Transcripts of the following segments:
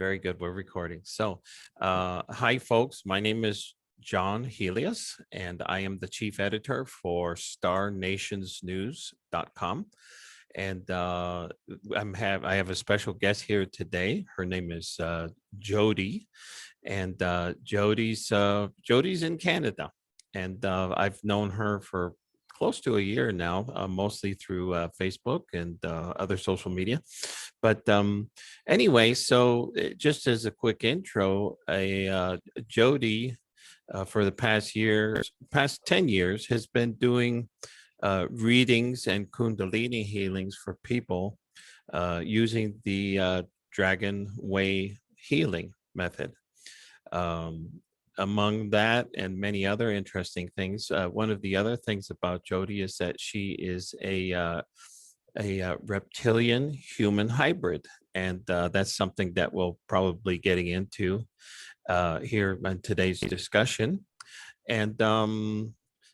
Very good. We're recording. So, hi, folks. My name is John Helios, and I am the chief editor for StarNationsNews.com. And I have a special guest here today. Her name is Jodie, and Jodie's in Canada, and I've known her for close to a year now, mostly through Facebook and other social media. But anyway, so just as a quick intro, Jodie for the past 10 years, has been doing readings and Kundalini healings for people using the Dragon Way healing method. Among that and many other interesting things, one of the other things about Jodie is that she is a reptilian-human hybrid, and that's something that we'll probably getting into here in today's discussion. And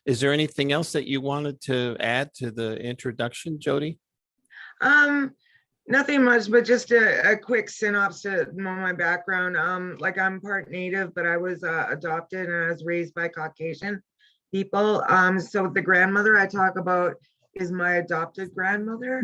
is there anything else that you wanted to add to the introduction, Jodie? Nothing much, but just a quick synopsis of my background. Like I'm part Native, but I was adopted and I was raised by Caucasian people. So the grandmother I talk about is my adopted grandmother.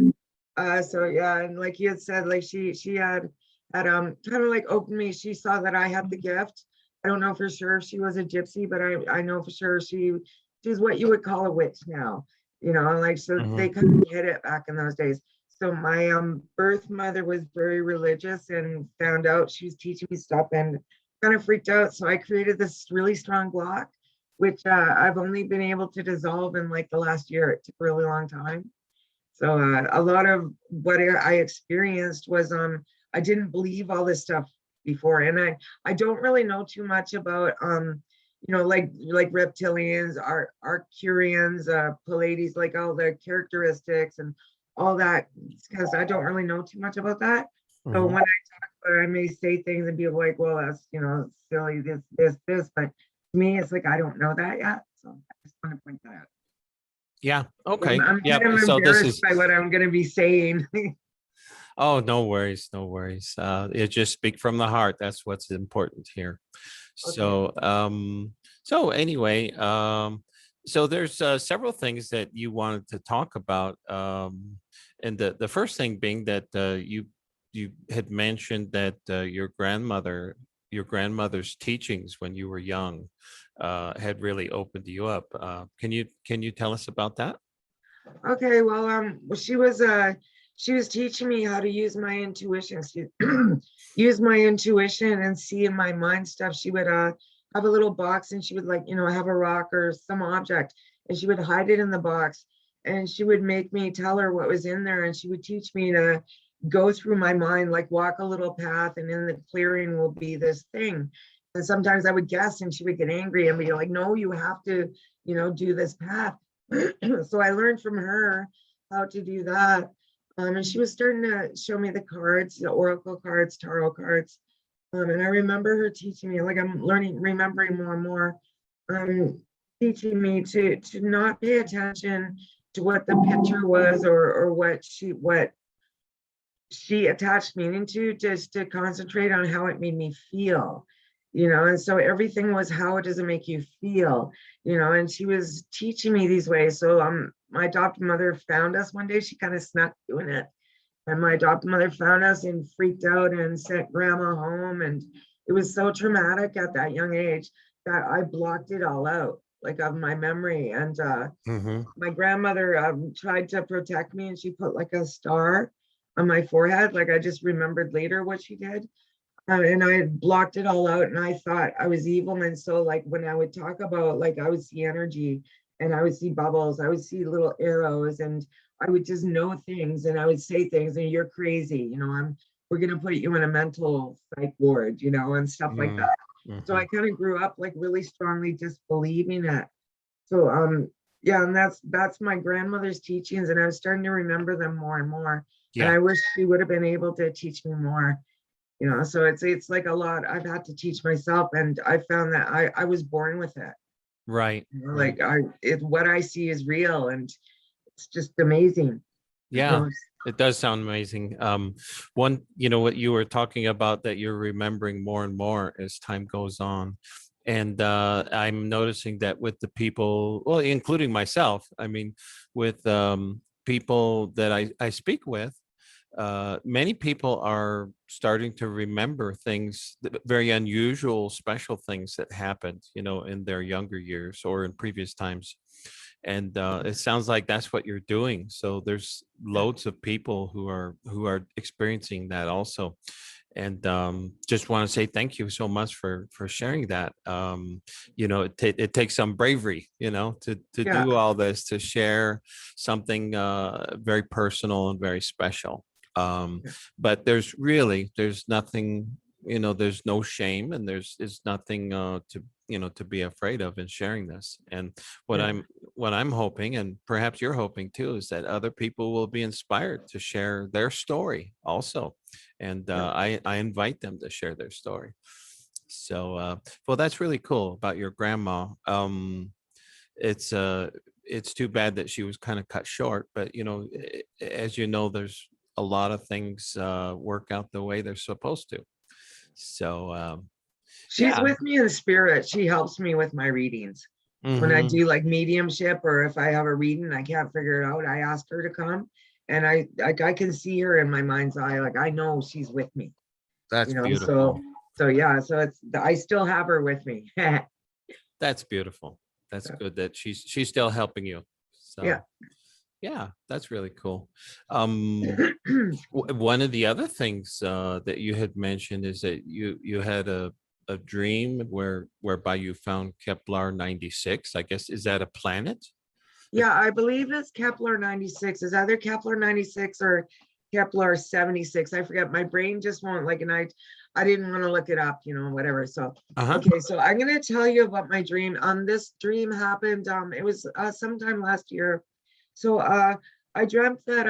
So yeah, and like you had said, like she had kind of like opened me. She saw that I had the gift. I don't know for sure if she was a gypsy, but I know for sure she's what you would call a witch now. You know, and like so they kind of hid it back in those days. So my birth mother was very religious and found out she was teaching me stuff and kind of freaked out. So I created this really strong block, which I've only been able to dissolve in like the last year. It took a really long time. So a lot of what I experienced was I didn't believe all this stuff before, and I don't really know too much about you know, like reptilians, Arcturians, Pleiades, like all the characteristics and all that, because I don't really know too much about that. So when I talk about it, I may say things and be like, well, that's, you know, silly, this, but to me, it's like, I don't know that yet. So I just want to point that out. Yeah. Okay. I'm yeah. kind of So this embarrassed is by what I'm going to be saying. Oh, no worries, no worries. It just speak from the heart. That's what's important here. Okay. So anyway, so there's several things that you wanted to talk about, and the first thing being that you had mentioned that your grandmother's teachings when you were young had really opened you up. Can you tell us about that? Okay, well, she was teaching me how to use my intuition, use my intuition and see in my mind stuff. She would have a little box and she would, like, you know, have a rock or some object and she would hide it in the box and she would make me tell her what was in there, and she would teach me to go through my mind, like walk a little path, and in the clearing will be this thing. And sometimes I would guess and she would get angry and be like, no, you have to, you know, do this path. So I learned from her how to do that. And she was starting to show me the cards, the oracle cards, tarot cards. And I remember her teaching me, like I'm remembering more and more, teaching me to not pay attention to what the picture was or what she attached meaning to, just to concentrate on how it made me feel, you know. And so everything was, how does it make you feel, you know. And she was teaching me these ways. So my adopted mother found us one day. She kind of snuck doing it, and my adopted mother found us and freaked out and sent grandma home, and it was so traumatic at that young age that I blocked it all out, like, of my memory. And my grandmother tried to protect me, and she put like a star on my forehead. Like, I just remembered later what she did. And I had blocked it all out, and I thought I was evil. And so, like, when I would talk about, like, I would see energy and I would see bubbles, I would see little arrows, and I would just know things, and I would say things, and you're crazy, you know, we're gonna put you in a mental psych ward, you know, and stuff like that. So I kind of grew up like really strongly disbelieving it. So yeah, and that's my grandmother's teachings, and I was starting to remember them more and more. And I wish she would have been able to teach me more, you know. So it's like a lot I've had to teach myself, and I found that I was born with it. Right. You know, like what I see is real, and it's just amazing. Yeah. It does sound amazing. One, you know, what you were talking about that you're remembering more and more as time goes on. And I'm noticing that with the people, well, including myself, I mean, with people that I speak with, many people are starting to remember things, very unusual, special things that happened, you know, in their younger years or in previous times. And it sounds like that's what you're doing. So there's loads of people who are experiencing that also. And just want to say thank you so much for sharing that. You know, it takes some bravery, you know, to Yeah, do all this, to share something very personal and very special. um, yeah, but there's nothing, you know, there's no shame, and there's nothing to, you know, to be afraid of in sharing this. And what yeah, i'm what I'm hoping, and perhaps you're hoping too, is that other people will be inspired to share their story also. And yeah. I invite them to share their story. So well, that's really cool about your grandma. It's it's too bad that she was kind of cut short, but you know, as you know, there's a lot of things work out the way they're supposed to. So She's yeah. with me in spirit. She helps me with my readings. When I Hmm. do like mediumship, or if I have a reading, I can't figure it out, I ask her to come. And I can see her in my mind's eye. Like I know she's with me, That's you know. So beautiful. so yeah, so it's I still have her with me. That's beautiful. That's So, good that she's still helping you. yeah. So yeah, that's really cool. um One of the other things that you had mentioned is that you had a dream whereby you found Kepler 96. I guess, is that a planet? It- Yeah, I believe it's Kepler 96. Is either Kepler 96 or Kepler 76. I forget. My brain just won't like, and I didn't want to look it up, you know, whatever. So uh-huh. okay, so I'm gonna tell you about my dream. This dream happened. It was sometime last year. So I dreamt that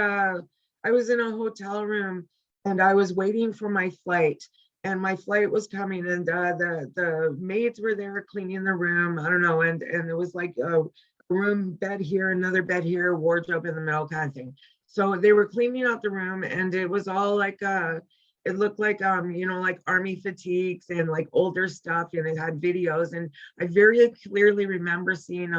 I was in a hotel room and I was waiting for my flight. And my flight was coming, and the maids were there cleaning the room. I don't know, and it was like room, bed here, another bed here, wardrobe in the middle, kind of thing. So they were cleaning out the room, and it was all like it looked like you know, like army fatigues and like older stuff, and it had videos. And I very clearly remember seeing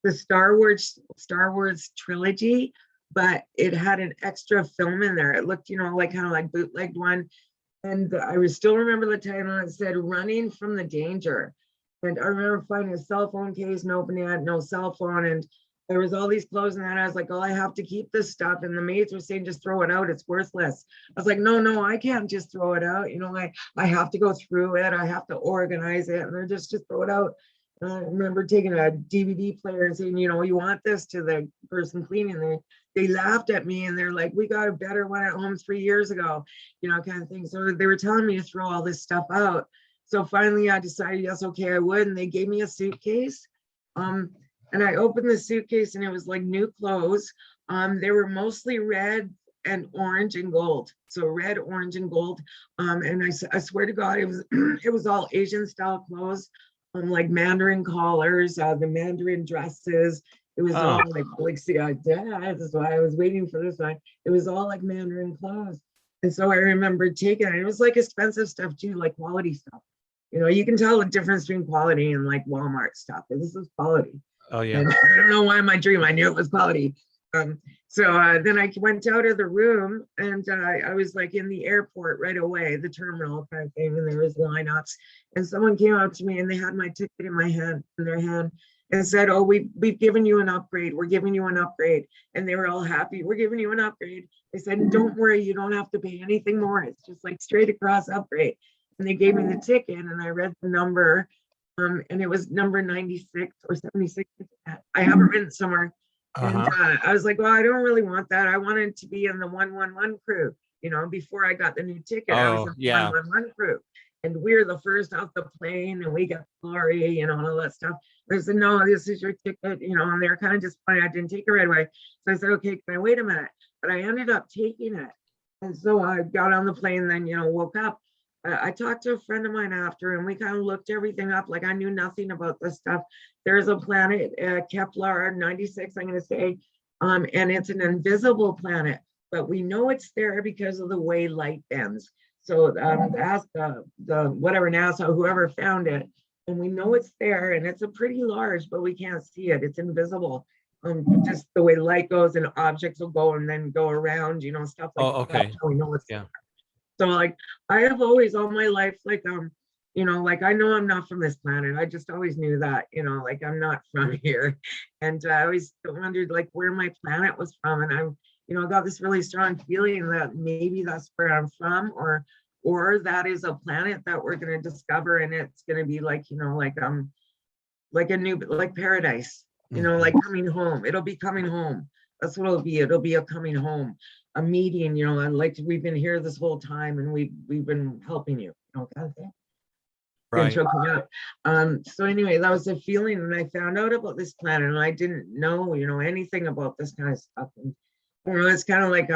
the Star Wars trilogy, but it had an extra film in there. It looked, you know, like kind of like bootlegged one. And I was still remember the title. It said "Running from the Danger." And I remember finding a cell phone case and opening it, no cell phone. And there was all these clothes in that. I was like, oh, I have to keep this stuff. And the maids were saying, just throw it out. It's worthless. I was like, no, I can't just throw it out. You know, I have to go through it. I have to organize it. And they're just throw it out. And I remember taking a DVD player and saying, you know, you want this, to the person cleaning. They laughed at me, and they're like, we got a better one at home 3 years ago, you know, kind of thing. So they were telling me to throw all this stuff out. So finally I decided, yes, okay, I would. And they gave me a suitcase. Um, and I opened the suitcase, and it was like new clothes. They were mostly red and orange and gold. So red, orange, and gold. And I swear to God, it was it was all Asian style clothes, like Mandarin collars, the Mandarin dresses. It was all Oh, like see, that's why I was waiting for this one. It was all like Mandarin clothes. And so I remember taking it. It was like expensive stuff too, like quality stuff. You know, you can tell the difference between quality and like Walmart stuff. This is quality. oh yeah. And I don't know why in my dream I knew it was quality. So then I went out of the room, and I was like in the airport right away, the terminal kind of thing, and there was lineups. And someone came up to me, and they had my ticket in their hand, and said, "Oh, we've given you an upgrade. We're giving you an upgrade." And they were all happy. "We're giving you an upgrade." They said, "Don't worry, you don't have to pay anything more. It's just like straight across upgrade." And they gave me the ticket, and I read the number, and it was number 96 or 76. I have it written somewhere. And Uh-huh. I was like, well, I don't really want that. I wanted to be in the 111 crew. You know, before I got the new ticket, I was in Oh the yeah. 111 crew. And we're the first off the plane, and we got glory, you know, and all that stuff. They said, no, this is your ticket, you know, and they're kind of disappointed I didn't take it right away. So I said, okay, can I wait a minute? But I ended up taking it. And so I got on the plane, then, you know, woke up. I talked to a friend of mine after, and we kind of looked everything up. Like I knew nothing about this stuff. There's a planet, Kepler 96, I'm going to say, and it's an invisible planet. but we know it's there because of the way light bends. So ask the whatever NASA, whoever found it, and we know it's there, and it's a pretty large, but we can't see it. It's invisible. Just the way light goes, and objects will go and then go around, you know, stuff like Oh, that. okay. So we know it's Yeah. so like I have always all my life, like you know, like I know I'm not from this planet. I just always knew that, you know, like I'm not from here. And I always wondered like where my planet was from. And I'm, you know, got this really strong feeling that maybe that's where I'm from, or that is a planet that we're gonna discover, and it's gonna be like, you know, like a new, like paradise, you know, like coming home. It'll be coming home. That's what it'll be. It'll be a coming home, a meeting, you know, and like we've been here this whole time, and we've been helping you, you know, kind of thing. Been Right. choking up. So anyway, that was the feeling, and I found out about this planet, and I didn't know, you know, anything about this kind of stuff. And you know, it's kind of like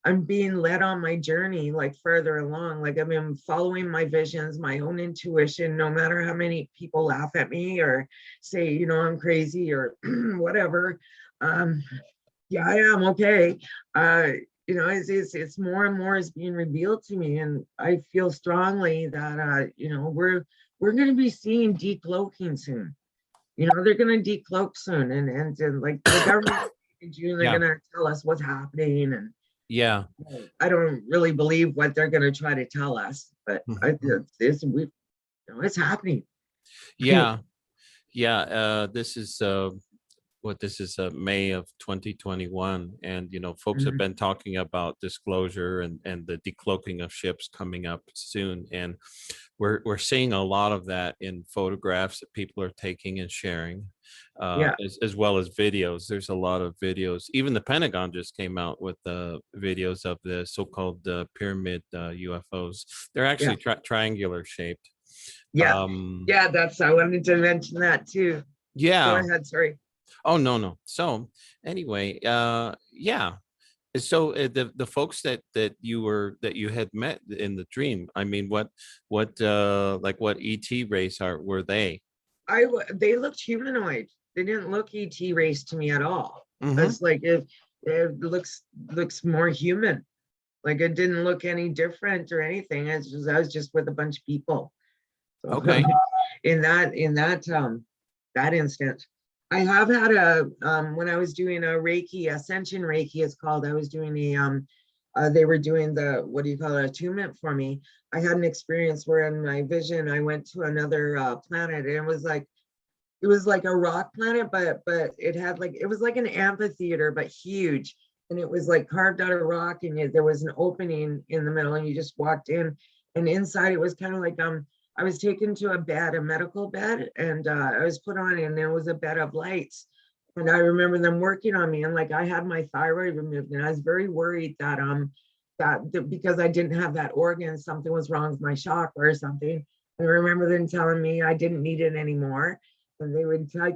I'm being led on my journey, like further along. Like I've been following my visions, my own intuition, no matter how many people laugh at me or say, you know, I'm crazy or whatever. Yeah, I am okay. You know, it's more and more is being revealed to me, and I feel strongly that you know, we're going to be seeing decloaking soon. You know, they're going to decloak soon, and like the government in June, they're Yeah. going to tell us what's happening, and Yeah. I don't really believe what they're going to try to tell us, but you know, it's happening. Yeah. Yeah. This is this is May of 2021, and you know, folks have Mhm. been talking about disclosure and the decloaking of ships coming up soon, and we're seeing a lot of that in photographs that people are taking and sharing, Yeah, as well as videos. There's a lot of videos. Even the Pentagon just came out with videos of the so-called pyramid UFOs. They're yeah, actually triangular shaped. yeah, um yeah. That's I wanted to mention that too. Go yeah. ahead. Sorry. Oh, no. So anyway, yeah. So the folks that you had met in the dream, I mean, like what ET race were they? They looked humanoid. They didn't look ET race to me at all. Mm-hmm. It's like if it looks more human. Like it didn't look any different or anything. It's just I was just with a bunch of people. So Okay. in that instant, I have had a when I was doing a Reiki ascension Reiki, it's called. I was doing they were doing the what do you call it, attunement for me. I had an experience where in my vision I went to another planet, and it was like a rock planet, but it had like it was like an amphitheater, but huge, and it was like carved out of rock, and there was an opening in the middle, and you just walked in, and inside it was kind of like I was taken to a bed, a medical bed, and I was put on, and there was a bed of lights, and I remember them working on me, and like I had my thyroid removed, and I was very worried that because I didn't have that organ, something was wrong with my chakra or something. And I remember them telling me I didn't need it anymore, and they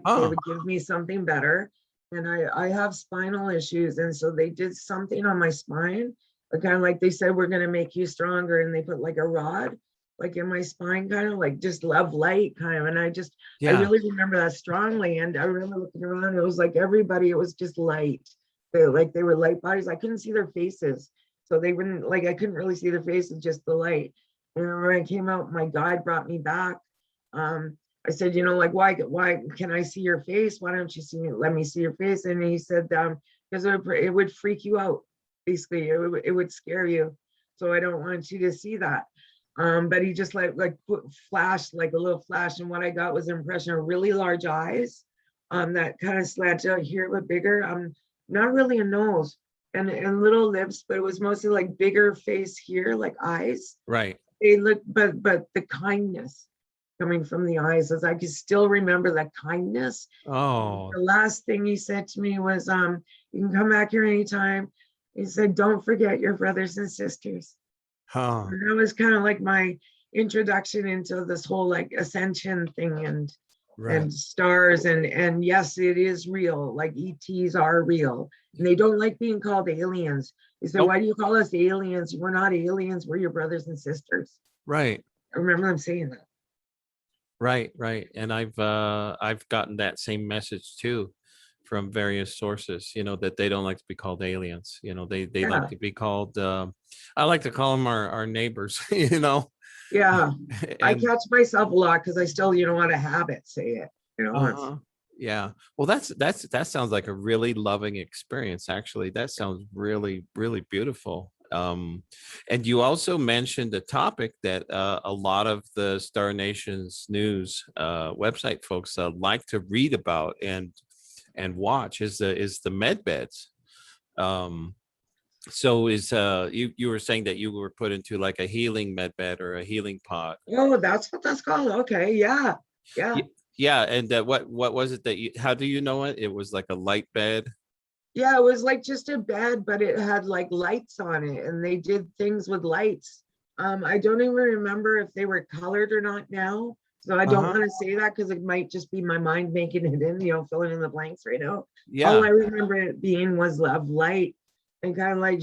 Oh. would give me something better. And I have spinal issues, and so they did something on my spine, kind of like they said we're going to make you stronger, and they put like a rod like in my spine, kind of like just love light kind of. And I Yeah. really remember that strongly. And I remember looking around, it was like everybody, it was just light. They were light bodies. I couldn't see their faces, so they wouldn't like I couldn't really see their faces, just the light. And when I came out, my guide brought me back. I said, you know, like, why can I see your face? Why don't you see me? Let me see your face. And he said, because it would freak you out. Basically, it would scare you. So I don't want you to see that. But he just like put flash, like a little flash. And what I got was an impression of really large eyes, that kind of slanted out here, but bigger. Not really a nose and little lips, but it was mostly like bigger face here, like eyes. Right. They look, but the kindness coming from the eyes, as I can still remember that kindness. Oh. The last thing he said to me was, you can come back here anytime. He said, don't forget your brothers and sisters. Huh. And that was kind of like my introduction into this whole like ascension thing Right. and stars and yes, it is real. Like ETs are real, and they don't like being called aliens. He said, Nope. why do you call us aliens? We're not aliens, we're your brothers and sisters. Right. I remember them saying that. Right. And I've gotten that same message too from various sources, that they don't like to be called aliens. They like Yeah, to be called, I like to call them our neighbors, yeah. I and catch myself a lot because I still, out of habit say it, it's, uh yeah. Well, that sounds like a really loving experience, actually. That sounds really, really beautiful. And you also mentioned a topic that a lot of the Star Nation's news website folks like to read about and watch is the med beds. Um, so you were saying that you were put into like a healing med bed or a healing pod. oh, that's what that's called. Okay, yeah, yeah. Yeah, and what was it that how do you know it? It was like a light bed. Yeah, it was like just a bed, but it had like lights on it and they did things with lights. I don't even remember if they were colored or not now. So I don't Uh-huh. want to say that because it might just be my mind making it in, filling in the blanks right now. All Yeah. I remember it being was of light and kind of like,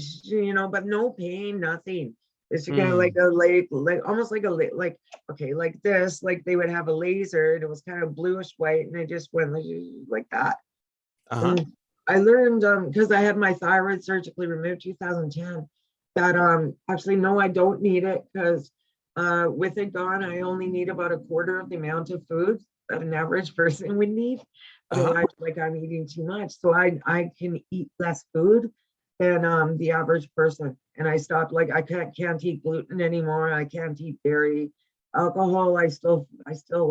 but no pain, nothing. It's kind of like Mm. a like almost like like okay, like this, like they would have a laser and it was kind of bluish white and they just went like that. Uh-huh. And I learned because I had my thyroid surgically removed 2010 that actually no, I don't need it because with it gone, I only need about a quarter of the amount of food that an average person would need. Uh-huh. Otherwise, like I'm eating too much. So I can eat less food than the average person. And I stopped like I can't eat gluten anymore. I can't eat dairy. Alcohol, I still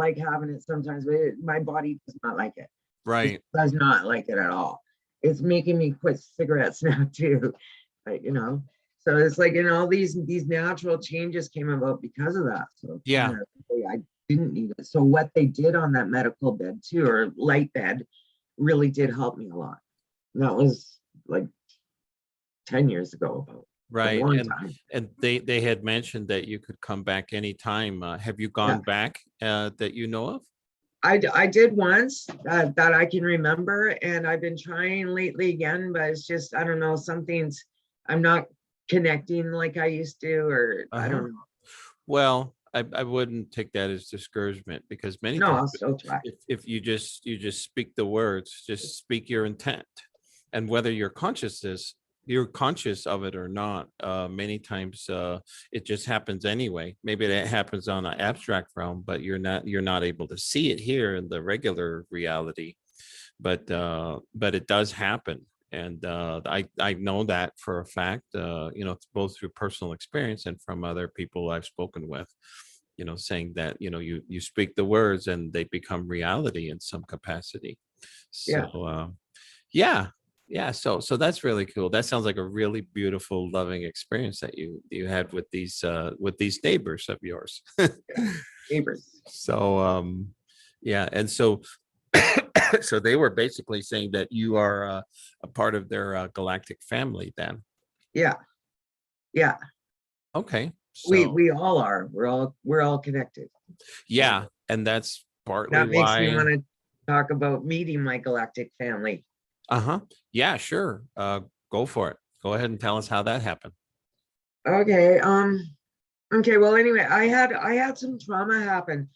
like having it sometimes, but my body does not like it. It Right. does not like it at all. It's making me quit cigarettes now too. But, so it's like, all these natural changes came about because of that. So Yeah. I didn't need it. So what they did on that medical bed too, or light bed, really did help me a lot. And that was like 10 years ago, about a Right. long And time. they had mentioned that you could come back anytime. Have you Yeah. gone back that you know of? I did once that I can remember, and I've been trying lately again, but it's just, I don't know, I'm not connecting like I used to, or I Uh-huh. don't know. Well, I wouldn't take that as discouragement, because many No, times I'll still try. if you just speak the words, just speak your intent, and whether you're conscious of it or not, many times it just happens anyway. Maybe that happens on an abstract realm, but you're not able to see it here in the regular reality. But it does happen. And I know that for a fact, it's both through personal experience and from other people I've spoken with, saying that, you speak the words and they become reality in some capacity. So Yeah. yeah, yeah. So that's really cool. That sounds like a really beautiful, loving experience that you had with these neighbors of yours. Yeah. Neighbors. So yeah, and so so they were basically saying that you are a part of their galactic family then. Yeah. Yeah. Okay. We So we all are. We're all connected. So yeah, and that's partly that makes me why. want to talk about meeting my galactic family. Uh-huh. Yeah, sure. Go for it. Go ahead and tell us how that happened. Okay. Okay, well, anyway, I had some trauma happen,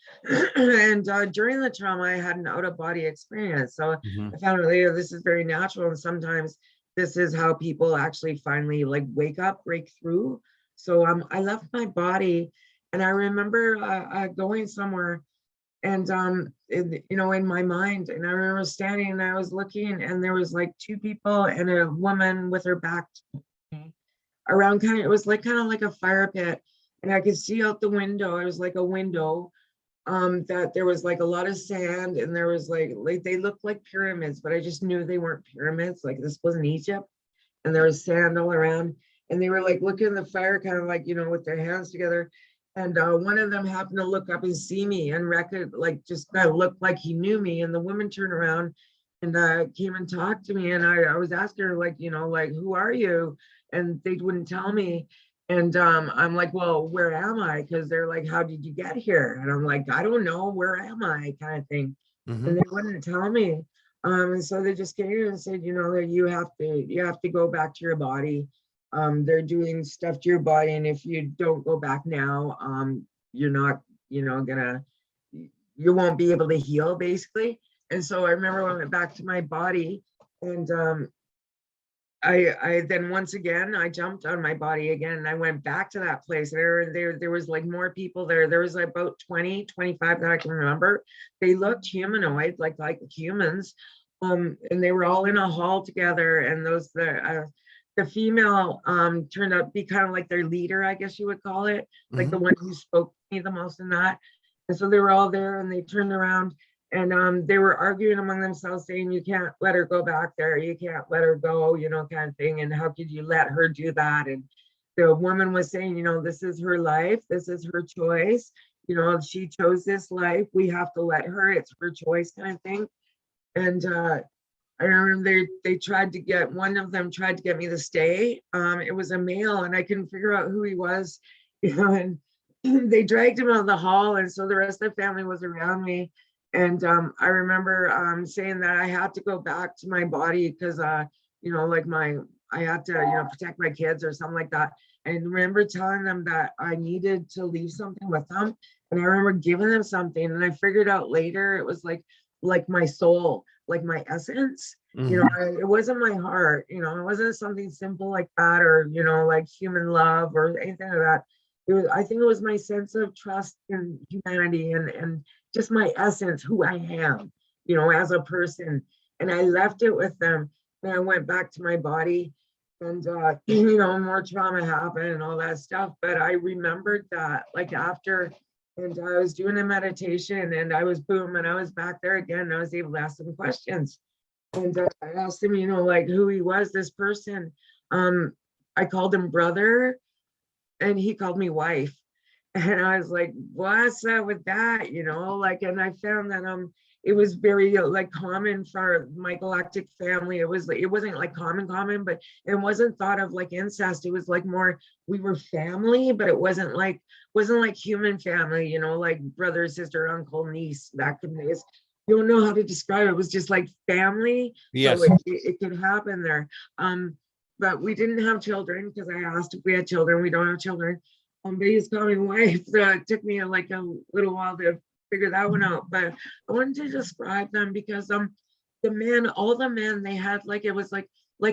and during the trauma, I had an out of body experience. So Mhm. I found out later this is very natural, and sometimes this is how people actually finally like wake up, break through. So I left my body, and I remember going somewhere, and in my mind, and I remember standing, and I was looking, and there was like two people and a woman with her back to me around it was like kind of like a fire pit, and I could see out the window. It was like a window that there was like a lot of sand, and there was like they looked like pyramids, but I just knew they weren't pyramids. Like this wasn't Egypt, and there was sand all around, and they were like looking at the fire kind of like with their hands together. And one of them happened to look up and see me and like just kind of looked like he knew me, and the woman turned around and came and talked to me, and I was asking her like like who are you, and they wouldn't tell me. And I'm like, well, where am I? Because they're like, how did you get here? And I'm like, I don't know, where am I, kind of thing. And Mhm. they wouldn't tell me. And so they just came and said, that you have to go back to your body. They're doing stuff to your body, and if you don't go back now, you're not, gonna, you won't be able to heal, basically. And so I remember when I went back to my body, And I then once again, I jumped on my body again and I went back to that place. There was like more people there. There was like about 20, 25 that I can remember. They looked humanoid, like humans. And they were all in a hall together. And the female turned out to be kind of like their leader, I guess you would call it, like the Mhm. one who spoke to me the most in that. And so they were all there and they turned around and they were arguing among themselves, saying, "You can't let her go back there. You can't let her go," kind of thing. And how could you let her do that? And the woman was saying, this is her life. This is her choice. If she chose this life, we have to let her. It's her choice, kind of thing. And I remember they tried to get one of them tried to get me to stay. It was a male, and I couldn't figure out who he was, and they dragged him out of the hall, and so the rest of the family was around me. And I remember saying that I had to go back to my body because like I had to protect my kids or something like that. And I remember telling them that I needed to leave something with them, and I remember giving them something, and I figured out later it was like my soul, like my essence. Mhm. It wasn't my heart. It wasn't something simple like that, or like human love or anything like that. I think it was my sense of trust in humanity and just my essence, who I am, as a person. And I left it with them. And I went back to my body, and more trauma happened and all that stuff. But I remembered that, like, after, and I was doing a meditation, and I was boom, and I was back there again, and I was able to ask some questions. And I asked him, like, who he was, this person. Um, I called him brother, and he called me wife. And I was like, what's up with that? Like, and I found that it was very like common for my galactic family. It wasn't like common, but it wasn't thought of like incest. It was like more, we were family, but it wasn't like human family, like brother, sister, uncle, niece, back in the days. You don't know how to describe it. It was just like family. So Yes. it could happen there. But we didn't have children because I asked if we had children. We don't have children. But he's coming wife. So it took me like a little while to figure that one out. But I wanted to describe them because all the men, they had like, it was like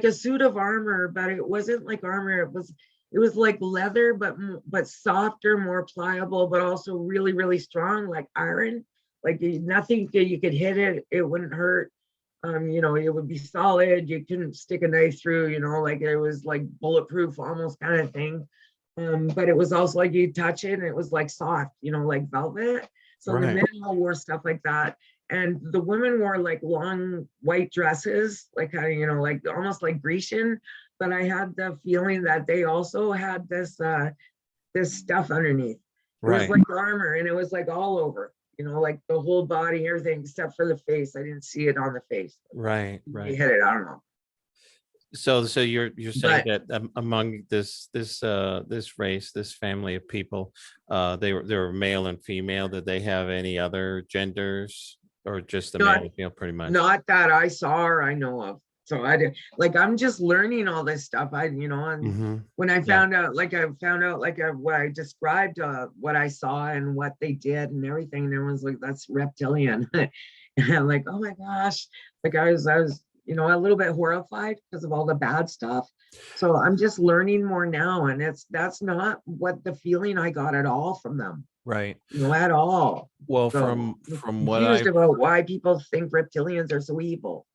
a suit of armor, but it wasn't like armor. It was like leather, but softer, more pliable, but also really, really strong, like iron. Like nothing you could hit it, it wouldn't hurt. It would be solid. You couldn't stick a knife through, like it was like bulletproof almost, kind of thing. But it was also like you touch it and it was like soft, like velvet. So the Right. men all wore stuff like that. And the women wore like long white dresses, like kind of, like almost like Grecian. But I had the feeling that they also had this stuff underneath. It was Right. like armor, and it was like all over, like the whole body, everything except for the face. I didn't see it on the face. Right. They Right. hit it, I don't know. So you're saying But that among this race, this family of people, they were male and female. Did they have any other genders, or just the male not and female, pretty much? not that I saw or I know of. So I did, like, I'm just learning all this stuff. And Mm-hmm. when I Yeah. found out, like what I described, what I saw and what they did and everything, and everyone's like, that's reptilian. And I'm like, oh my gosh. Like I was, a little bit horrified because of all the bad stuff. So I'm just learning more now. And that's not what the feeling I got at all from them, Right. at all. Well, So I'm from what confused I've about why people think reptilians are so evil.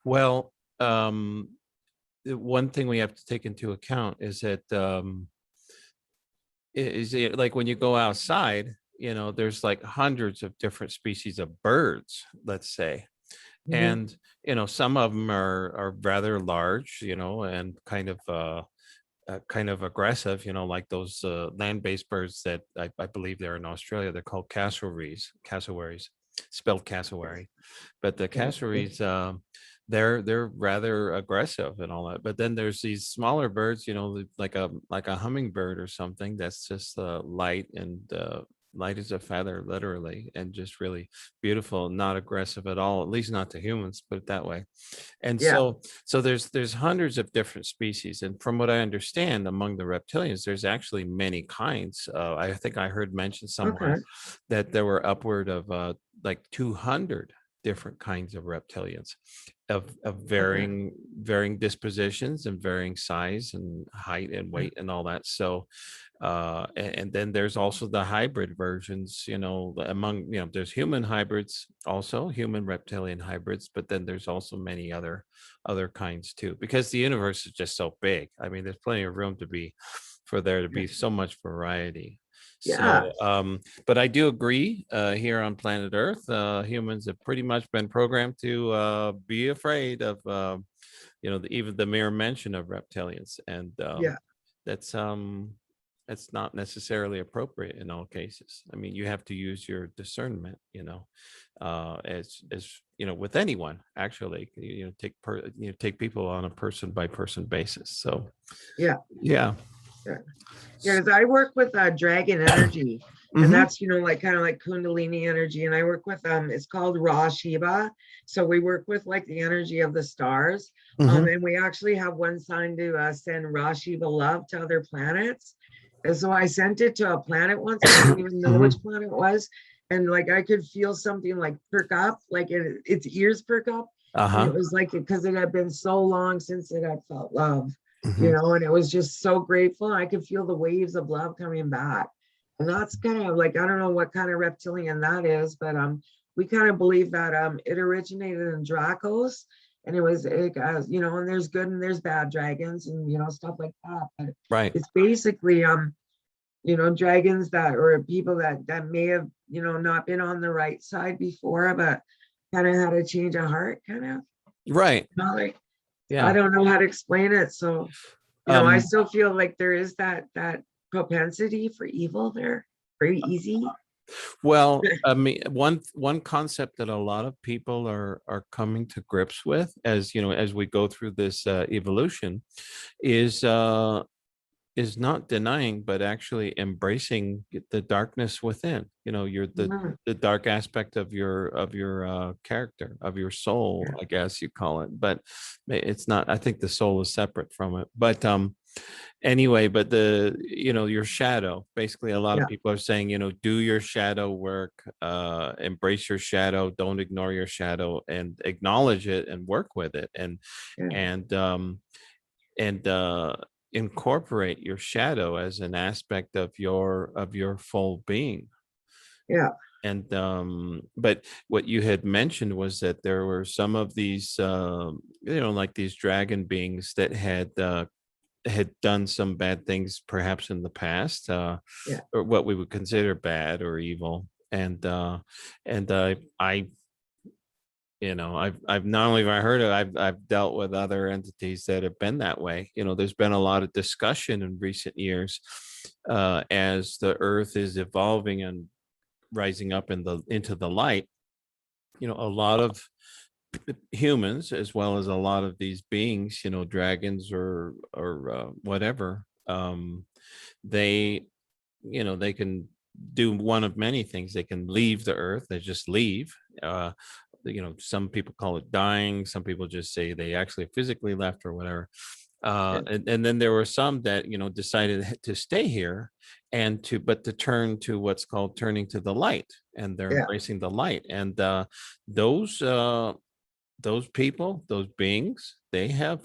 well, the one thing we have to take into account is that is it like when you go outside, there's like hundreds of different species of birds, let's say. Mhm. And some of them are rather large, and kind of aggressive, like those land-based birds that I believe they're in Australia. They're called cassowaries, spelled cassowary. But the cassowaries, they're rather aggressive and all that. But then there's these smaller birds, like a hummingbird or something that's just light and light as a feather, literally, and just really beautiful, not aggressive at all, at least not to humans, put it that way. And Yeah. so there's hundreds of different species, and from what I understand, among the reptilians, there's actually many kinds. I think I heard mentioned somewhere Okay. that there were upward of like 200. different kinds of reptilians of Okay. varying dispositions and varying size and height and weight and all that. So and then there's also the hybrid versions, among, there's human hybrids, also human reptilian hybrids, but then there's also many other kinds too, because the universe is just so big. I mean, there's plenty of room for there to be so much variety. Yeah. So but I do agree, here on planet Earth, humans have pretty much been programmed to be afraid of even the mere mention of reptilians, and Yeah. that's not necessarily appropriate in all cases. I mean, you have to use your discernment, as with anyone, actually, take people on a person by person basis. So Yeah. yeah. Yeah. Yeah, because I work with dragon energy, and Hmm. that's like kind of like Kundalini energy. And I work with it's called Ra Shiva. So we work with like the energy of the stars. Hmm. And we actually have one sign to send Ra Shiva love to other planets. And so I sent it to a planet once. I didn't even know Hmm. which planet it was. And like I could feel something like perk up, like its ears perk up. And it Uh-huh. was like because it had been so long since it had felt love, Hmm. and it was just so grateful. I could feel the waves of love coming back. And that's kind of like, I don't know what kind of reptilian that is, but we kind of believe that it originated in Dracos, and it was and there's good and there's bad dragons and stuff like that. But Right. it's basically dragons that, or people that may have not been on the right side before, but kind of had a change of heart, kind of. Right. Like, I Yeah. don't know how to explain it. So I Um, still feel like there is that propensity for evil there, very easy. well, I mean, one concept that a lot of people are coming to grips with, as we go through this evolution, is not denying, but actually embracing the darkness within. You're Mhm. the dark aspect of your character, of your soul, Yeah, I guess you call it. But it's not. I think the soul is separate from it. But anyway, but your shadow. Basically, a lot of yeah, people are saying, do your shadow work, embrace your shadow, don't ignore your shadow, and acknowledge it and work with it, yeah, and um and incorporate your shadow as an aspect of your full being. yeah, And but what you had mentioned was that there were some of these like these dragon beings that had done some bad things perhaps in the past, yeah, or what we would consider bad or evil. And I've not only have I heard it, I've dealt with other entities that have been that way. There's been a lot of discussion in recent years, as the earth is evolving and rising up into the light. A lot of humans, as well as a lot of these beings, dragons or whatever, they they can do one of many things. They can leave the earth. They just leave. Some people call it dying. Some people just say they actually physically left or whatever. yeah, And then there were some that decided to stay here, and to turn to what's called turning to the light, and they're yeah, embracing the light. And those those people, those beings, they have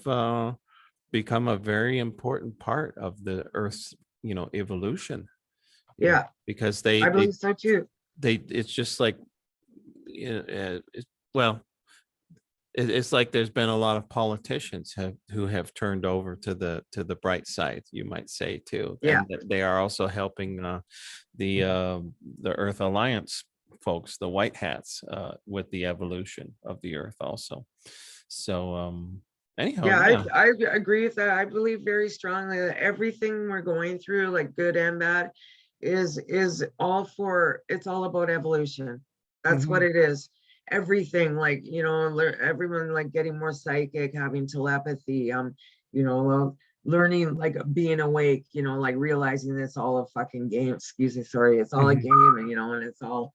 become a very important part of the earth's evolution, yeah. because I believe so too. it's just like, well, it's like there's been a lot of politicians who have turned over to the bright side, you might say, too, Yeah, and that they are also helping the Earth Alliance folks, the white hats, with the evolution of the Earth also. So anyhow, yeah. yeah. I agree with that. I believe very strongly that everything we're going through, like good and bad, is all for. It's all about evolution. That's what Mhm. it is. Everything, like everyone like getting more psychic, having telepathy, learning, like being awake, like realizing it's all a fucking game. Excuse me, sorry, it's all a Mhm. game, and it's all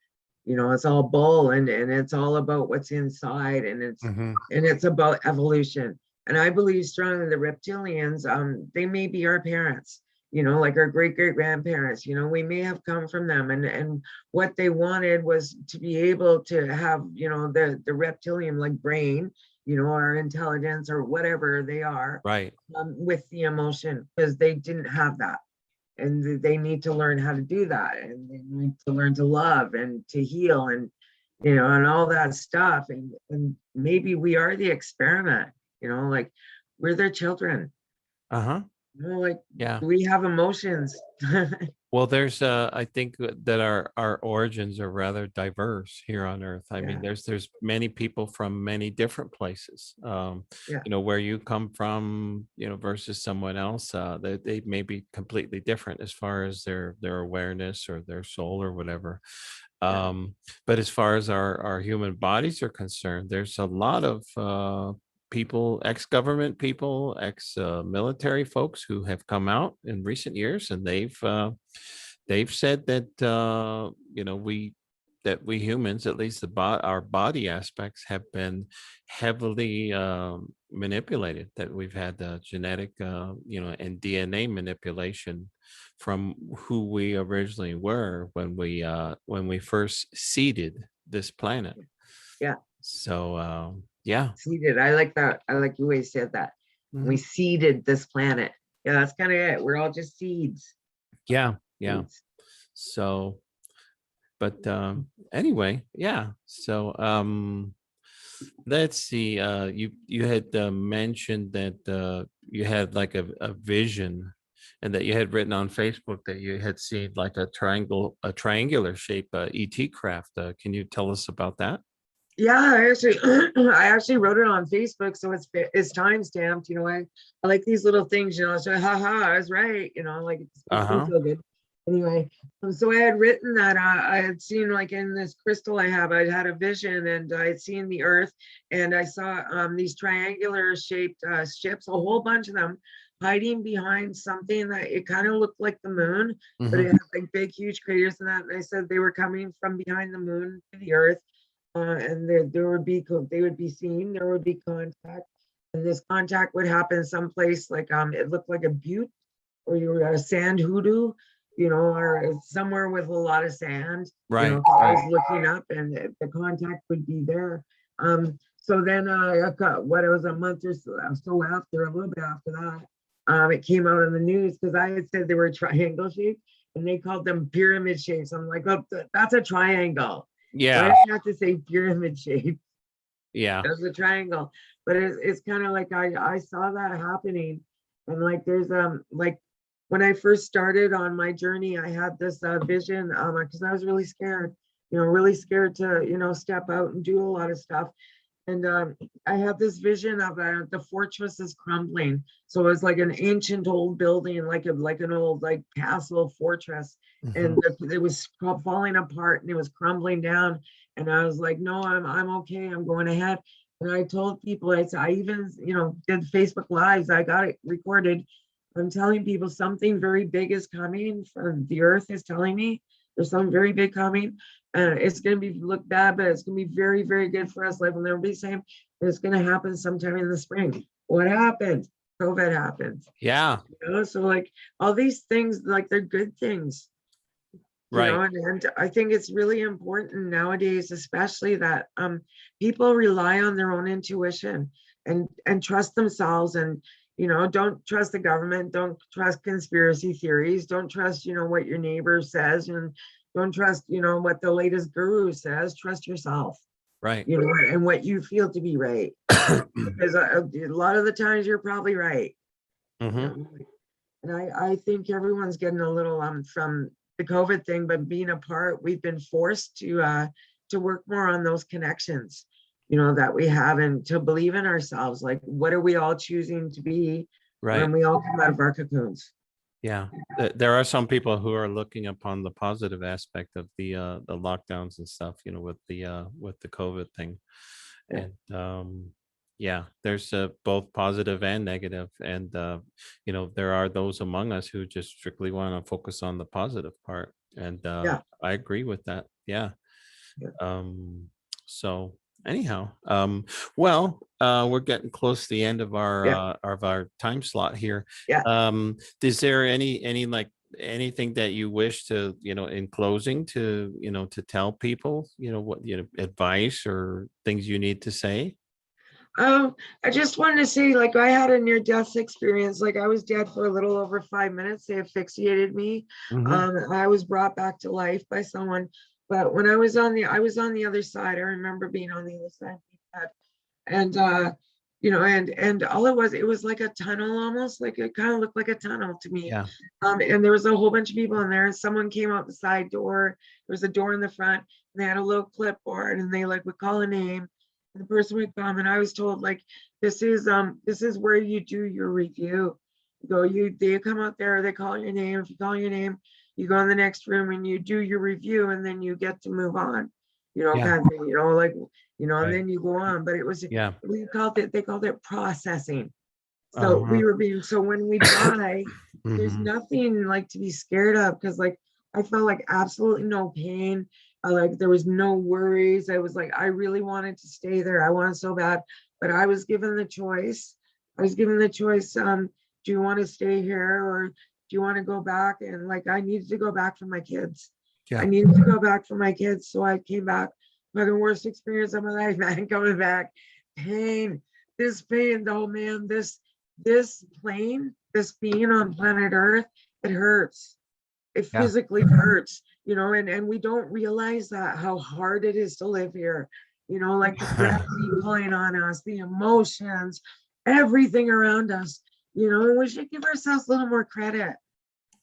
bull, and it's all about what's inside, and Mhm. it's about evolution. And I believe strongly the reptilians, they may be our parents. you know, like our great great grandparents, you know, we may have come from them, and what they wanted was to be able to have, you know, the reptilian like brain, you know, our intelligence or whatever they are, Right. with the emotion, because they didn't have that, and they need to learn how to do that, and they need to learn to love and to heal, and you know, and all that stuff, and maybe we are the experiment, you know, like we're their children, Uh-huh. you know, like Yeah. we have emotions. Well, there's I think that our origins are rather diverse here on Earth. I mean, Yeah, there's many people from many different places. yeah, You know, where you come from, you know, versus someone else, they may be completely different as far as their awareness or their soul or whatever. yeah, But as far as our human bodies are concerned, there's a lot of people, ex-government people, ex-military folks who have come out in recent years, and they've said that you know, we humans, at least our body aspects, have been heavily manipulated. That we've had genetic, you know, and DNA manipulation from who we originally were when we first seeded this planet. yeah. So yeah. Seeded. I like that. I like the way you said that. We Mhm. seeded this planet. Yeah, that's kind of it. We're all just seeds. Yeah, yeah. Seeds. So, but anyway, yeah. So let's see. You had mentioned that you had like a vision, and that you had written on Facebook that you had seen like a triangular shape ET craft. Can you tell us about that? Yeah, I actually I actually wrote it on Facebook, so it's time stamped. You know, I like these little things. You know, so haha, I was right. You know, like it makes me Uh-huh. feel good. Anyway, so I had written that I had seen, like in this crystal I have, I had a vision, and I had seen the Earth, and I saw these triangular shaped ships, a whole bunch of them, hiding behind something that it kind of looked like the moon, but it Hmm. had like big, huge craters in that. And I said they were coming from behind the moon to the Earth, and there would be they would be seen, there would be contact, and this contact would happen someplace like it looked like a butte, or you were a sand hoodoo, you know, or somewhere with a lot of sand, you know, Right, 'cause I right. was looking up, and the contact would be there. So then I got, what, it was a month or so after, a little bit after that, it came out in the news, because I had said they were triangle shaped, and they called them pyramid shapes. I'm like, oh, that's a triangle. Why Yeah, do you have to say pyramid shape yeah. as a triangle? But it's kind of like I saw that happening, and like there's like when I first started on my journey, I had this vision, because I was really scared, you know, really scared to, you know, step out and do a lot of stuff. And I had this vision of the fortress is crumbling. So it was like an ancient old building, like an old like castle fortress, Hmm. and it was falling apart and it was crumbling down. And I was like, no, I'm okay. I'm going ahead. And I told people, I even, you know, did Facebook Lives. I got it recorded. I'm telling people something very big is coming. From the Earth is telling me there's something very big coming, and it's going to be look bad, but it's going to be very, very good for us. Life will never be the same. It's going to happen sometime in the spring. What happened? COVID happened. Yeah, You know, so like all these things, like they're good things. You know, right. and I think it's really important nowadays, especially that people rely on their own intuition, and trust themselves, and you know, don't trust the government, don't trust conspiracy theories, don't trust, you know, what your neighbor says, and don't trust, you know, what the latest guru says. Trust yourself, Right. you know, and what you feel to be right, because a lot of the times you're probably right, you Hmm. know. And I think everyone's getting a little from the COVID thing, but being apart, we've been forced to work more on those connections, you know, that we have, and to believe in ourselves. Like, what are we all choosing to be Right. when we all come out of our cocoons? Yeah. There are some people who are looking upon the positive aspect of the lockdowns and stuff, you know, with the COVID thing. Yeah, And yeah, there's both positive and negative. And you know, there are those among us who just strictly want to focus on the positive part. And yeah, I agree with that. Yeah. yeah. Um, so anyhow, well, we're getting close to the end Yeah, of our time slot here. yeah. Is there any like anything that you wish to, in closing, to, to tell people, what, advice or things you need to say? I just wanted to say, like, I had a near-death experience. Like, I was dead for a little over 5 minutes. They asphyxiated me. Hmm. I was brought back to life by someone. But when I was on the other side. I remember being on the other side of that. And and all it was like a tunnel almost. Like it kind of looked like a tunnel to me. Yeah. And there was a whole bunch of people in there. And someone came out the side door. There was a door in the front, and they had a little clipboard, and they like would call a name. And the person would come, and I was told, like, this is where you do your review. They come out there, they call your name. If you call your name, you go in the next room and you do your review, and then you get to move on, Yeah. kind of thing, like, and Right. then you go on. But it was, Yeah. they called it processing. So Uh-huh. so when we die, there's Hmm. nothing like to be scared of, because like I felt like absolutely no pain. Like there was no worries. I was like, I really wanted to stay there. I wanted so bad, but I was given the choice. I was given the choice. Do you want to stay here, or do you want to go back? And like I needed to go back for my kids. I Yeah. needed to go back for my kids. So I came back. Fucking worst experience of my life, man. Coming back. Pain. This pain, though, man. This plane, this being on planet Earth, it hurts. It Yeah. physically hurts, and we don't realize that how hard it is to live here. Like the gravity pulling on us, the emotions, everything around us, and we should give ourselves a little more credit,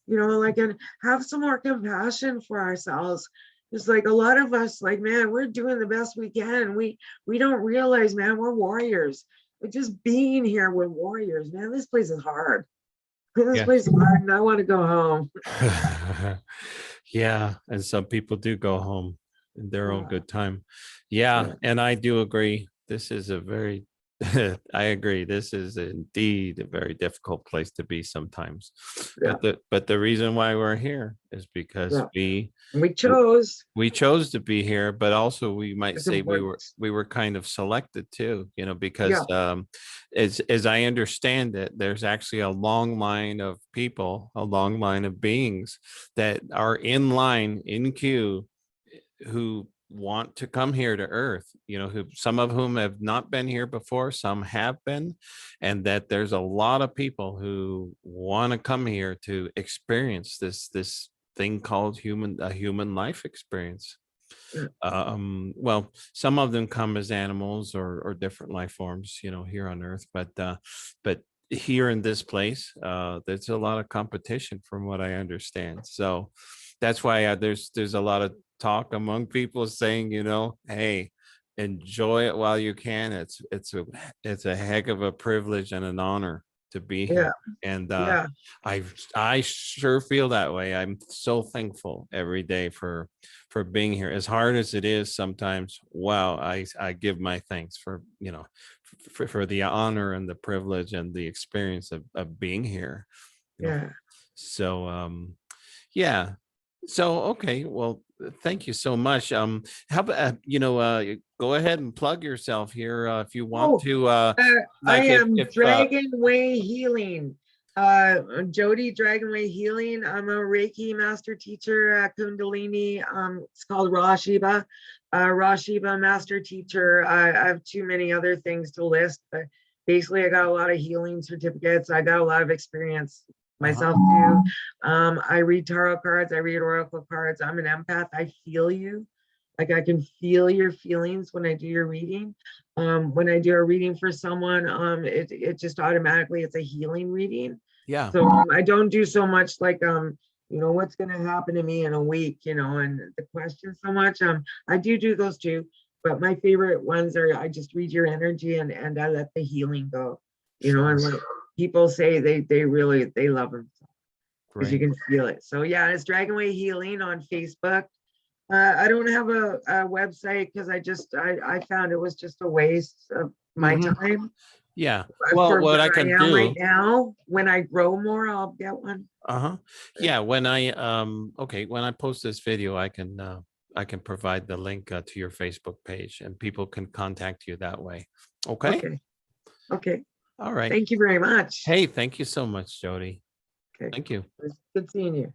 like, and have some more compassion for ourselves. It's like a lot of us, like, man, we're doing the best we can. We don't realize, man, we're warriors. But just being here, we're warriors, man. This place is hard. This Yeah. place is hard, and I want to go home. Yeah, and some people do go home in their own Yeah, good time. Yeah, yeah, and I do agree. This is a very I agree. This is indeed a very difficult place to be sometimes. yeah, But the reason why we're here is because yeah. We chose. we chose to be here, but also we might It's say important. we were kind of selected too, because Yeah, as I understand it, there's actually a long line of people, a long line of beings that are in line in queue who want to come here to Earth, who some of whom have not been here before, some have been, and that there's a lot of people who want to come here to experience this thing called a human life experience. yeah, Well, some of them come as animals or different life forms, here on Earth, but here in this place, there's a lot of competition from what I understand. So that's why there's a lot of talk among people saying, hey, enjoy it while you can. It's a heck of a privilege and an honor to be yeah, here. And yeah, I sure feel that way. I'm so thankful every day for being here, as hard as it is sometimes. Wow, I give my thanks for, for the honor and the privilege and the experience of being here, you know yeah. so yeah. So okay, well, thank you so much. How about go ahead and plug yourself here, if you want Oh, to, I like, am if Dragon Way Healing. Jodie Dragon Way Healing. I'm a Reiki master teacher at Kundalini. It's called Raw Shiba. Raw Shiba master teacher. I have too many other things to list, but basically I got a lot of healing certificates. I got a lot of experience uh-huh. myself too. I read tarot cards, I read oracle cards. I'm an empath. I feel you. Like I can feel your feelings when I do your reading. When I do a reading for someone, it just automatically, it's a healing reading. Yeah. So I don't do so much like what's going to happen to me in a week, and the question so much. I do those too, but my favorite ones are, I just read your energy, and I let the healing go, and Sure. like people say, they really, they love them because you Great. can feel it. So yeah, it's Dragonway Healing on Facebook. I don't have a website because I found it was just a waste of my Hmm. time Yeah. Well, for what I where I can am right do. now. When I grow more, I'll get one. Uh-huh. Yeah, when I okay, when I post this video, I can I can provide the link to your Facebook page, and people can contact you that way. Okay. Okay. Okay. All right. Thank you very much. Hey, thank you so much, Jodie. Okay. Thank you. It was good seeing you.